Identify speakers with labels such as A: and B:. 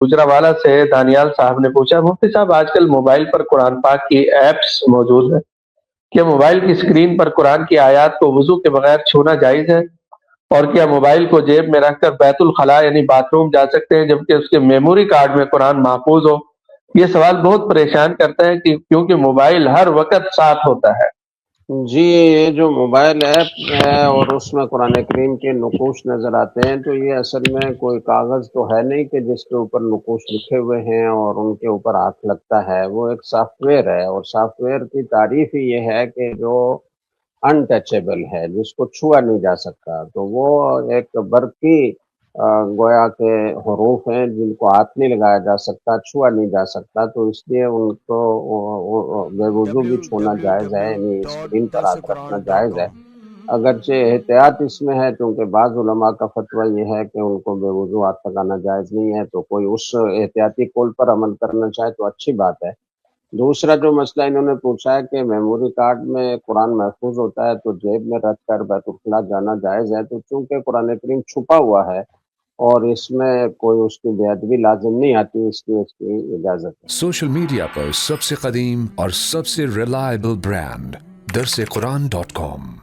A: گجرا والا سے دانیال صاحب نے پوچھا، مفتی صاحب آج کل موبائل پر قرآن پاک کی ایپس موجود ہیں، کیا موبائل کی اسکرین پر قرآن کی آیات کو وضو کے بغیر چھونا جائز ہے؟ اور کیا موبائل کو جیب میں رکھ کر بیت الخلاء یعنی باتھ روم جا سکتے ہیں جبکہ اس کے میموری کارڈ میں قرآن محفوظ ہو؟ یہ سوال بہت پریشان کرتا ہے کہ کیونکہ موبائل ہر وقت ساتھ ہوتا ہے۔
B: جی، یہ جو موبائل ایپ ہے اور اس میں قرآن کریم کے نقوش نظر آتے ہیں، تو یہ اصل میں کوئی کاغذ تو ہے نہیں کہ جس کے اوپر نقوش لکھے ہوئے ہیں اور ان کے اوپر ہاتھ لگتا ہے۔ وہ ایک سافٹ ویئر ہے، اور سافٹ ویئر کی تعریف ہی یہ ہے کہ جو ان ٹچیبل ہے، جس کو چھوا نہیں جا سکتا۔ تو وہ ایک برقی گویا کے حروف ہیں جن کو ہاتھ نہیں لگایا جا سکتا، چھوا نہیں جا سکتا، تو اس لیے ان کو بے وضو بھی چھونا جائز ہے، یعنی اسکرین پر ہاتھ رکھنا جائز ہے۔ اگرچہ احتیاط اس میں ہے، کیونکہ بعض علماء کا فتویٰ یہ ہے کہ ان کو بے وضو ہاتھ لگانا جائز نہیں ہے، تو کوئی اس احتیاطی قول پر عمل کرنا چاہے تو اچھی بات ہے۔ دوسرا جو مسئلہ انہوں نے پوچھا ہے کہ میموری کارڈ میں قرآن محفوظ ہوتا ہے تو جیب میں رکھ کر بیت الخلاء جانا جائز ہے، تو چونکہ قرآن کریم چھپا ہوا ہے اور اس میں کوئی اس کی بے ادبی لازم نہیں آتی، اس کی اجازت ہے۔
C: سوشل میڈیا پر سب سے قدیم اور سب سے ریلائبل برانڈ درس قرآن .com